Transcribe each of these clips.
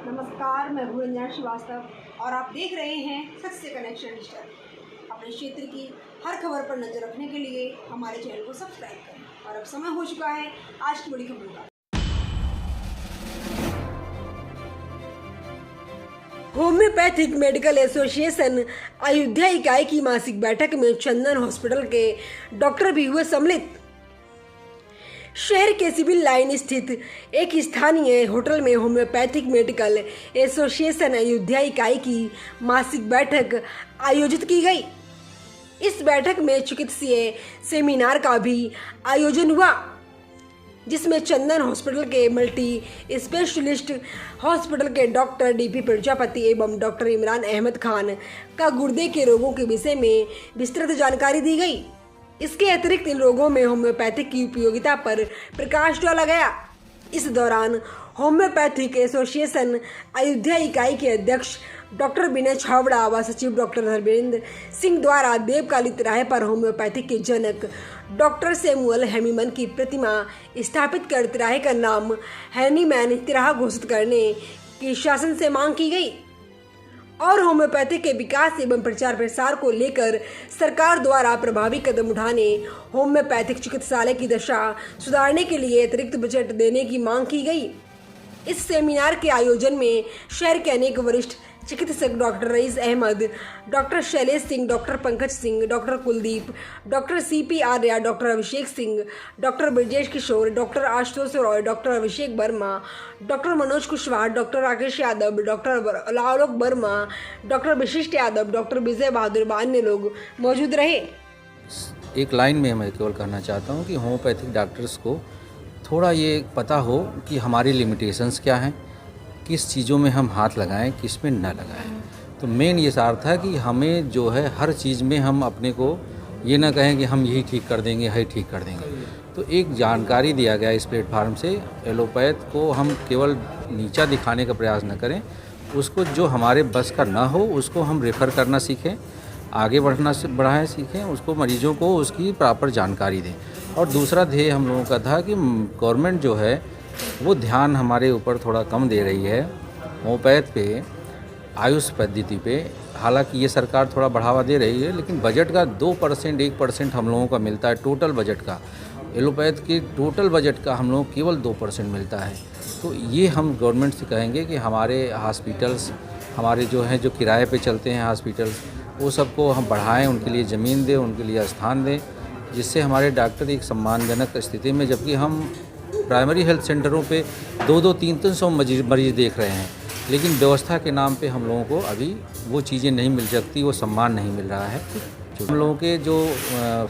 नमस्कार, मैं भूरंजना श्रीवास्तव और आप देख रहे हैं सच से कनेक्शन डिजिटल। अपने क्षेत्र की हर खबर पर नजर रखने के लिए हमारे चैनल को सब्सक्राइब करें। और अब समय हो चुका है आज की बड़ी खबरों का। होम्योपैथिक मेडिकल एसोसिएशन अयोध्या इकाई की मासिक बैठक में चंदन हॉस्पिटल के डॉक्टर भी हुए सम्मिलित। शहर के सिविल लाइन स्थित एक स्थानीय होटल में होम्योपैथिक मेडिकल एसोसिएशन अयोध्या इकाई की मासिक बैठक आयोजित की गई। इस बैठक में चिकित्सीय सेमिनार का भी आयोजन हुआ, जिसमें चंदन हॉस्पिटल के मल्टी स्पेशलिस्ट हॉस्पिटल के डॉक्टर डीपी प्रजापति एवं डॉक्टर इमरान अहमद खान का गुर्दे के रोगों के विषय में विस्तृत जानकारी दी गई। इसके अतिरिक्त इन रोगों में होम्योपैथिक की उपयोगिता पर प्रकाश डाला गया। इस दौरान होम्योपैथिक एसोसिएशन अयोध्या इकाई के अध्यक्ष डॉक्टर विनय छावड़ा व सचिव डॉक्टर धर्मेंद्र सिंह द्वारा देवकाली तिराहे पर होम्योपैथिक के जनक डॉक्टर सैमुअल हेमीमन की प्रतिमा स्थापित कर तिराहे का नाम हैनीमैन तिराहा घोषित करने की शासन से मांग की गई और होम्योपैथिक के विकास एवं प्रचार प्रसार को लेकर सरकार द्वारा प्रभावी कदम उठाने, होम्योपैथिक चिकित्सालय की दशा सुधारने के लिए अतिरिक्त बजट देने की मांग की गई। इस सेमिनार के आयोजन में शहर के अनेक वरिष्ठ चिकित्सक doctor Rais Ahmad, doctor Shailesh Singh, doctor Pankaj Singh, doctor Kuldeep, doctor CP Arya, doctor Abhishek Singh, doctor Brajesh Kishore, doctor Ashutosh Roy, doctor Abhishek Verma, doctor Manoj Kushwaha, doctor Rakesh Yadav, doctor Alok Verma, doctor Vishisht Yadav, doctor Vijay Bahadur व अन्य लोग मौजूद रहे। एक लाइन में मैं केवल कहना चाहता हूँ कि होम्योपैथिक डॉक्टर्स को थोड़ा ये पता हो कि हमारी लिमिटेशंस क्या हैं, किस चीज़ों में हम हाथ लगाएं, किस में न लगाएं। तो मेन ये सार था कि हमें जो है हर चीज़ में हम अपने को ये ना कहें कि हम यही ठीक कर देंगे, यही ठीक कर देंगे। तो एक जानकारी दिया गया इस प्लेटफार्म से, एलोपैथ को हम केवल नीचा दिखाने का प्रयास न करें, उसको जो हमारे बस का ना हो उसको हम रेफ़र करना सीखें, आगे बढ़ाएं सीखें, उसको मरीजों को उसकी प्रॉपर जानकारी दें। और दूसरा ध्येय हम लोगों का था कि गवर्नमेंट जो है वो ध्यान हमारे ऊपर थोड़ा कम दे रही है होम्योपैथ पे, आयुष पद्धति पे। हालांकि ये सरकार थोड़ा बढ़ावा दे रही है, लेकिन बजट का 2% 1% हम लोगों का मिलता है टोटल बजट का। एलोपैथ के टोटल बजट का हम लोगों को केवल 2% मिलता है। तो ये हम गवर्नमेंट से कहेंगे कि हमारे हॉस्पिटल्स, हमारे जो हैं जो किराए पे चलते हैं हॉस्पिटल्स, वो सबको हम बढ़ाएं, उनके लिए ज़मीन दें, उनके लिए स्थान दें, जिससे हमारे डॉक्टर एक सम्मानजनक स्थिति में, जबकि हम प्राइमरी हेल्थ सेंटरों पे 2-2 300 मरीज देख रहे हैं, लेकिन व्यवस्था के नाम पे हम लोगों को अभी वो चीज़ें नहीं मिल सकती, वो सम्मान नहीं मिल रहा है। हम लोगों के जो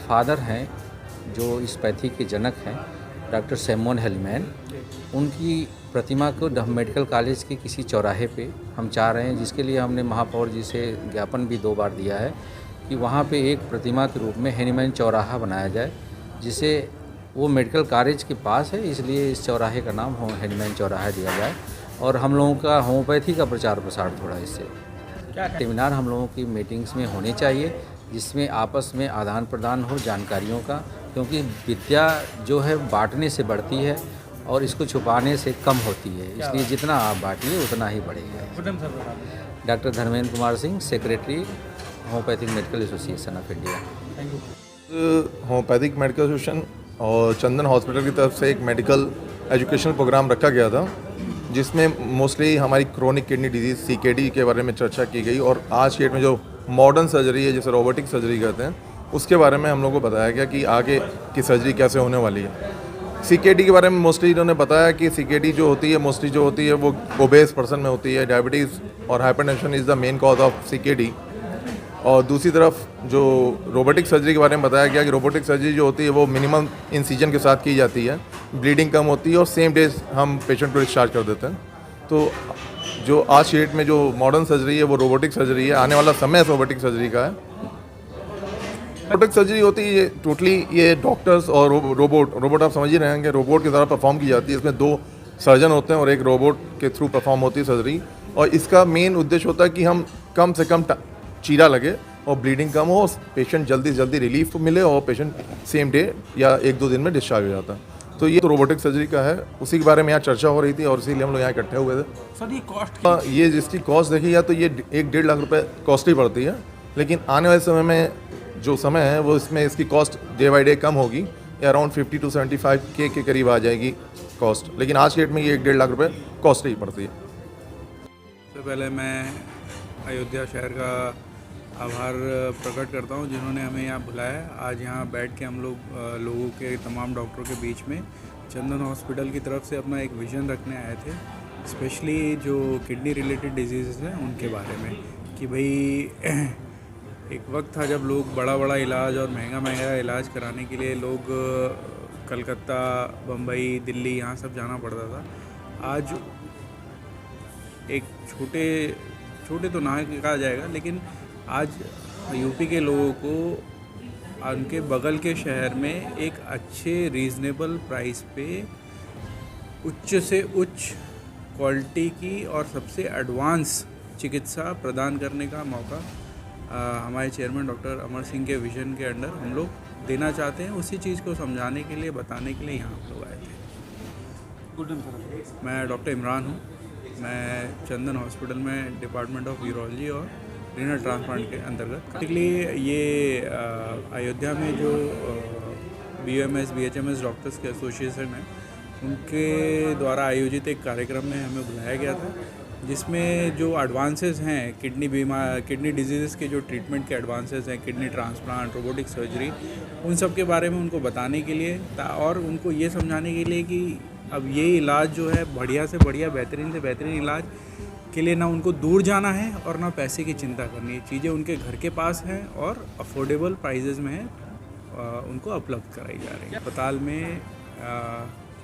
फादर हैं, जो इस पैथी के जनक हैं, डॉक्टर सैमुअल हेमीमैन, उनकी प्रतिमा को मेडिकल कॉलेज के किसी चौराहे पे हम चाह रहे हैं, जिसके लिए हमने महापौर जी से ज्ञापन भी 2 बार दिया है कि वहाँ पे एक प्रतिमा के रूप में हैनीमैन चौराहा बनाया जाए, जिसे वो मेडिकल कॉलेज के पास है, इसलिए इस चौराहे का नाम हैनीमैन चौराहा दिया जाए। और हम लोगों का होम्योपैथी का प्रचार प्रसार थोड़ा इससे सेमिनार हम लोगों की मीटिंग्स में होने चाहिए, जिसमें आपस में आदान प्रदान हो जानकारियों का, क्योंकि विद्या जो है बांटने से बढ़ती है और इसको छुपाने से कम होती है, इसलिए जितना आप बांटिए उतना ही बढ़ेगा। Doctor Dharmendra Kumar Singh, secretary homeopathic medical association of India. Homeopathic medical association और चंदन हॉस्पिटल की तरफ से एक मेडिकल एजुकेशनल प्रोग्राम रखा गया था, जिसमें मोस्टली हमारी क्रोनिक किडनी डिजीज़ CKD के बारे में चर्चा की गई। और आज के डेट में जो मॉडर्न सर्जरी है, जिसे रोबोटिक सर्जरी कहते हैं, उसके बारे में हम लोगों को बताया गया कि आगे की सर्जरी कैसे होने वाली है। CKD के बारे में मोस्टली इन्होंने बताया कि CKD जो होती है मोस्टली जो होती है वो ओबेस पर्सन में होती है। डायबिटीज़ और hypertension is the main cause of CKD। और दूसरी तरफ जो रोबोटिक सर्जरी के बारे में बताया गया कि रोबोटिक सर्जरी जो होती है वो मिनिमम इंसिजन के साथ की जाती है, ब्लीडिंग कम होती है और सेम डे हम पेशेंट को डिस्चार्ज कर देते हैं। तो जो आज की डेट में जो मॉडर्न सर्जरी है वो रोबोटिक सर्जरी है, आने वाला समय रोबोटिक सर्जरी का है। रोबोटिक सर्जरी होती है ये टोटली ये डॉक्टर्स और रोबोट आप समझ ही रहे हैं कि रोबोट की तरह परफॉर्म की जाती है। इसमें 2 सर्जन होते हैं और एक रोबोट के थ्रू परफॉर्म होती है सर्जरी। और इसका मेन उद्देश्य होता है कि हम कम से कम चीरा लगे और ब्लीडिंग कम हो, पेशेंट जल्दी से जल्दी रिलीफ मिले और पेशेंट सेम डे या 1-2 दिन में डिस्चार्ज हो जाता है। तो ये तो रोबोटिक सर्जरी का है, उसी के बारे में यहाँ चर्चा हो रही थी और इसीलिए हम लोग यहाँ इकट्ठे हुए थे। सर ये कॉस्ट ये जिसकी कॉस्ट देखी या तो ये 1-1.5 लाख रुपए कॉस्ट ही पड़ती है, लेकिन आने वाले समय में जो समय है वो इसमें इसकी कॉस्ट डे बाई डे कम होगी, या अराउंड 50 to 75 के करीब आ जाएगी कॉस्ट, लेकिन आज के डेट में ये 1-1.5 लाख रुपए कॉस्ट ही पड़ती है। सबसे पहले मैं अयोध्या शहर का आभार प्रकट करता हूं जिन्होंने हमें यहाँ बुलाया है। आज यहाँ बैठ के हम लोगों के तमाम डॉक्टरों के बीच में चंदन हॉस्पिटल की तरफ से अपना एक विज़न रखने आए थे, स्पेशली जो किडनी रिलेटेड डिजीज़ हैं उनके बारे में, कि भाई एक वक्त था जब लोग बड़ा इलाज और महंगा इलाज कराने के लिए लोग कलकत्ता, बम्बई, दिल्ली यहाँ सब जाना पड़ता था। आज एक छोटे तो ना कहा जाएगा, लेकिन आज यूपी के लोगों को उनके बगल के शहर में एक अच्छे रीज़नेबल प्राइस पे उच्च से उच्च क्वालिटी की और सबसे एडवांस चिकित्सा प्रदान करने का मौका हमारे चेयरमैन डॉक्टर अमर सिंह के विजन के अंडर हम लोग देना चाहते हैं। उसी चीज़ को समझाने के लिए, बताने के लिए यहाँ हम लोग आए थे। मैं डॉक्टर इमरान हूँ। मैं चंदन हॉस्पिटल में डिपार्टमेंट ऑफ यूरोलॉजी और रीनल ट्रांसप्लांट के अंतर्गत बेसिकली ये अयोध्या में जो BOMS BHMS डॉक्टर्स के एसोसिएशन है उनके द्वारा आयोजित एक कार्यक्रम में हमें बुलाया गया था, जिसमें जो एडवांसेस हैं किडनी डिजीज़ के जो ट्रीटमेंट के एडवांसेस हैं, किडनी ट्रांसप्लांट, रोबोटिक सर्जरी, उन सब के बारे में उनको बताने के लिए और उनको ये समझाने के लिए कि अब ये इलाज जो है बढ़िया से बढ़िया, बेहतरीन से बेहतरीन इलाज के लिए ना उनको दूर जाना है और ना पैसे की चिंता करनी है। चीज़ें उनके घर के पास हैं और अफोर्डेबल प्राइजेज़ में हैं, उनको उपलब्ध कराई जा रही है। अस्पताल में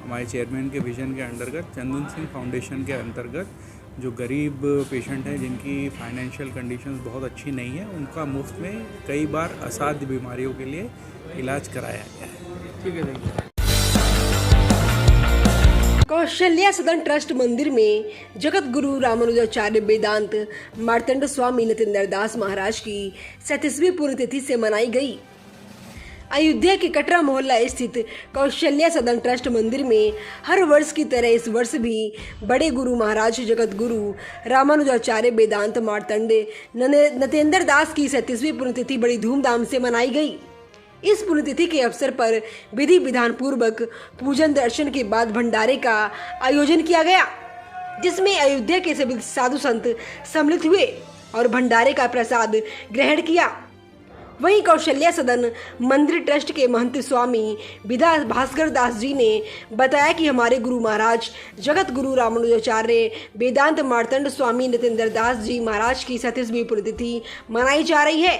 हमारे चेयरमैन के विजन के अंतर्गत, चंदन सिंह फाउंडेशन के अंतर्गत जो गरीब पेशेंट हैं जिनकी फाइनेंशियल कंडीशंस बहुत अच्छी नहीं है, उनका मुफ्त में कई बार असाध्य बीमारियों के लिए इलाज कराया गया है। ठीक है। कौशल्या सदन ट्रस्ट मंदिर में जगत गुरु रामानुजाचार्य वेदांत मार्तंड स्वामी नतेंद्र दास महाराज की 37वीं पुण्यतिथि से मनाई गई। अयोध्या के कटरा मोहल्ला स्थित कौशल्या सदन ट्रस्ट मंदिर में हर वर्ष की तरह इस वर्ष भी बड़े गुरु महाराज जगत गुरु रामानुजाचार्य वेदांत मार्तंड नतेंद्र दास की 37वीं पुण्यतिथि बड़ी धूमधाम से मनाई गई। इस पुण्यतिथि के अवसर पर विधि विधान पूर्वक पूजन दर्शन के बाद भंडारे का आयोजन किया गया, जिसमें अयोध्या के सभी साधु संत सम्मिलित हुए और भंडारे का प्रसाद ग्रहण किया। वहीं कौशल्या सदन मंदिर ट्रस्ट के महंत स्वामी विधा भास्कर दास जी ने बताया कि हमारे गुरु महाराज जगत गुरु रामानुजाचार्य वेदांत मार्तंड स्वामी नतेंद्र दास जी महाराज की 37वीं पुण्यतिथि मनाई जा रही है।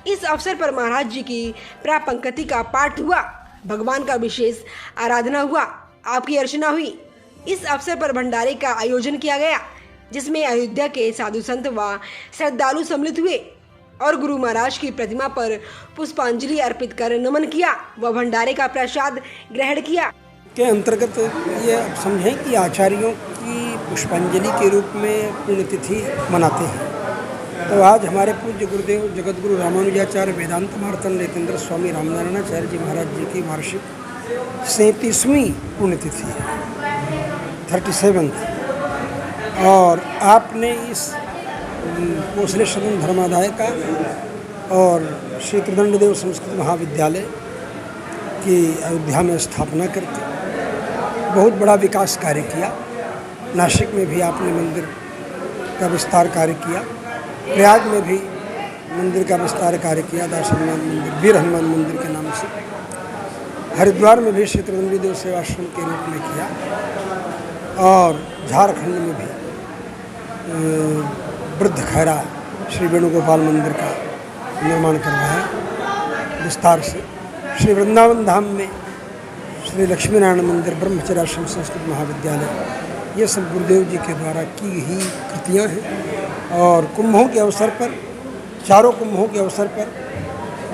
इस अवसर पर महाराज जी की प्रापंक्ति का पाठ हुआ, भगवान का विशेष आराधना हुआ, आपकी अर्चना हुई। इस अवसर पर भंडारे का आयोजन किया गया, जिसमें अयोध्या के साधु संत व श्रद्धालु सम्मिलित हुए और गुरु महाराज की प्रतिमा पर पुष्पांजलि अर्पित कर नमन किया व भंडारे का प्रसाद ग्रहण किया। के अंतर्गत ये समझें कि आचार्यों की पुष्पांजलि के रूप में पुण्यतिथि मनाते हैं। तो आज हमारे पूज्य गुरुदेव जगत गुरु रामानुजाचार्य वेदांत मार्तंड नतेंद्र स्वामी रामनारायणाचार्य जी महाराज जी की वार्षिक 37वीं पुण्यतिथि है, 37th। और आपने इस कौशल्या सदन धर्मादाय का और श्री त्रिदंडदेव संस्कृत महाविद्यालय की अयोध्या में स्थापना करके बहुत बड़ा विकास कार्य किया। नासिक में भी आपने मंदिर का विस्तार कार्य किया, प्रयाग में भी मंदिर का विस्तार कार्य किया, दास हनुमान मंदिर, वीर हनुमान मंदिर के नाम से। हरिद्वार में भी श्री त्रिदंडदेव सेवाश्रम के रूप में किया और झारखंड में भी वृद्ध खैरा श्री वेणुगोपाल मंदिर का निर्माण करवाया विस्तार से। श्री वृंदावन धाम में श्री लक्ष्मीनारायण मंदिर, ब्रह्मचर्याश्रम संस्कृत महाविद्यालय, ये सब गुरुदेव जी के द्वारा की ही कृतियाँ हैं। और कुंभों के अवसर पर, चारों कुंभों के अवसर पर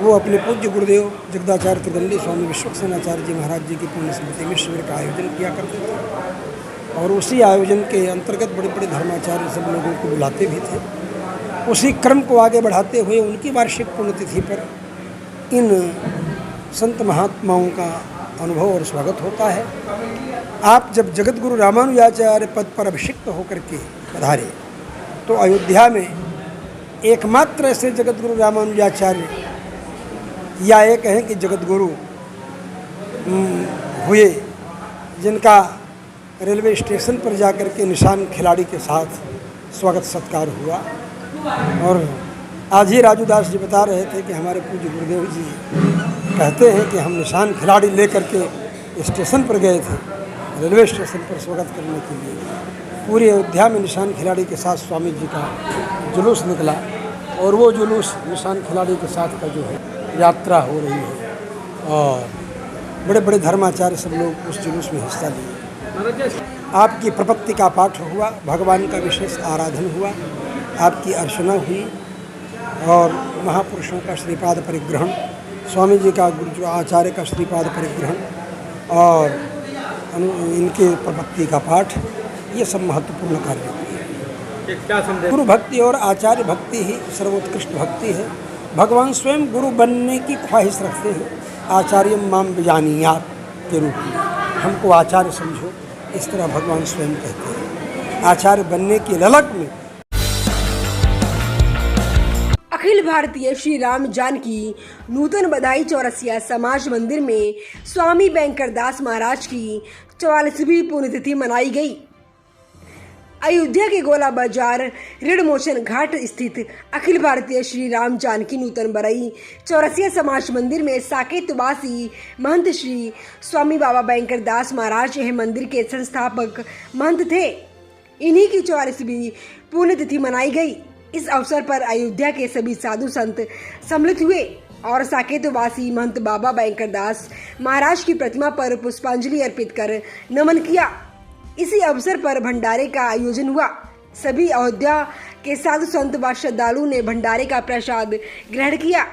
वो अपने पूज्य गुरुदेव जगदाचार्य त्रिदंडी स्वामी विश्वक्सेनाचार्य जी महाराज जी की पुण्य स्मृति में शिविर का आयोजन किया करते थे और उसी आयोजन के अंतर्गत बड़े बड़े धर्माचार्य सब लोगों को बुलाते भी थे। उसी क्रम को आगे बढ़ाते हुए उनकी वार्षिक पुण्यतिथि पर इन संत महात्माओं का अनुभव और स्वागत होता है। आप जब जगत गुरु रामानुजाचार्य पद पर अभिषिक्त होकर के पधारे तो अयोध्या में एकमात्र ऐसे जगत गुरु रामानुजाचार्य या ये कहें कि जगत गुरु हुए जिनका रेलवे स्टेशन पर जाकर के निशान खिलाड़ी के साथ स्वागत सत्कार हुआ। और आज ही राजू दास जी बता रहे थे कि हमारे पूज्य गुरुदेव जी कहते हैं कि हम निशान खिलाड़ी लेकर के स्टेशन पर गए थे, रेलवे स्टेशन पर स्वागत करने के लिए। पूरी अयोध्या में निशान खिलाड़ी के साथ स्वामी जी का जुलूस निकला और वो जुलूस निशान खिलाड़ी के साथ का जो है यात्रा हो रही है और बड़े बड़े धर्माचार्य सब लोग उस जुलूस में हिस्सा लिए। आपकी प्रपत्ति का पाठ हुआ, भगवान का विशेष आराधन हुआ, आपकी अर्चना हुई और महापुरुषों का श्रीपाद परिग्रहण, स्वामी जी का गुरु आचार्य का श्रीपाद परिग्रहण और इनके प्रपत्ति का पाठ, ये सब महत्वपूर्ण कार्य है। गुरु भक्ति और आचार्य भक्ति ही सर्वोत्कृष्ट भक्ति है। भगवान स्वयं गुरु बनने की ख्वाहिश रखते हैं, आचार्य माम विजानीयात के रूप में, हमको आचार्य समझो, इस तरह भगवान स्वयं कहते हैं। आचार्य बनने की ललक में अखिल भारतीय श्री राम जानकी नूतन बधाई चौरसिया समाज मंदिर में स्वामी बैंकर दास महाराज की 44वीं पुण्यतिथि मनाई गई। अयोध्या के गोला बाजार ऋण मोचन घाट स्थित अखिल भारतीय श्री राम जानकी नूतन बरई चौरसिया समाज मंदिर में साकेतवासी महंत श्री स्वामी बाबा बैंकर दास महाराज यह मंदिर के संस्थापक महंत थे। इन्हीं की 44वीं पुण्यतिथि मनाई गई। इस अवसर पर अयोध्या के सभी साधु संत सम्मिलित हुए और साकेतवासी महंत बाबा बैंकर दास महाराज की प्रतिमा पर पुष्पांजलि अर्पित कर नमन किया। इसी अवसर पर भंडारे का आयोजन हुआ। सभी अयोध्या के साधु संत व श्रद्धालु ने भंडारे का प्रसाद ग्रहण किया।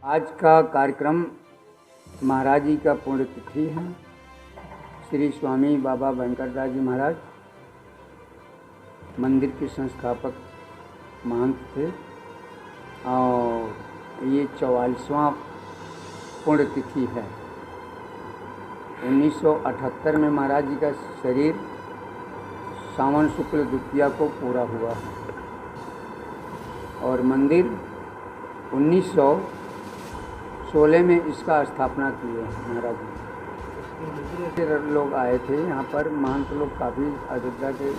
आज का कार्यक्रम महाराज जी का पुण्यतिथि है। श्री स्वामी बाबा बैंकर दास जी महाराज मंदिर के संस्थापक महंत थे और ये 44वां पुण्यतिथि है। 1978 में महाराज जी का शरीर सावन शुक्ल द्वितीया को पूरा हुआ है और मंदिर 1916 में इसका स्थापना की है महाराज जी। लोग आए थे यहाँ पर, महंत लोग काफ़ी, अयोध्या के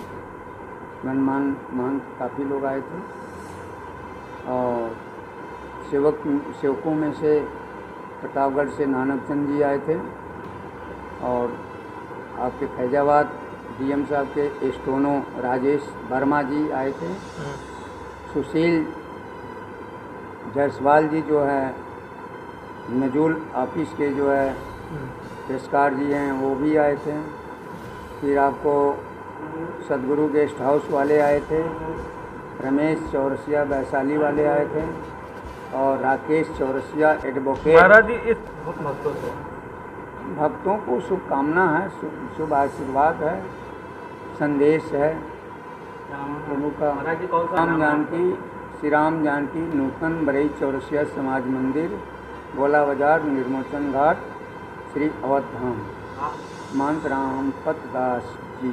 गणमान्य महंत काफ़ी लोग आए थे और सेवकों में से प्रतापगढ़ से नानक चंद जी आए थे और आपके फैजाबाद डीएम साहब के स्टोनो राजेश वर्मा जी आए थे। सुशील जायसवाल जी जो है नजूल ऑफिस के जो है पेशकार जी हैं वो भी आए थे। फिर आपको सदगुरु गेस्ट हाउस वाले आए थे, रमेश चौरसिया वैशाली वाले आए थे और राकेश चौरसिया एडवोकेट। महाराज जी इस बहुत महत्व से भक्तों को शुभकामना है, शुभ आशीर्वाद है, संदेश है प्रभु का। राम जानकी श्री राम जानकी नूतन बरई चौरसिया समाज मंदिर, गोला बाजार, निर्मोचन घाट, श्री अवध धाम, महंत रामपत दास जी।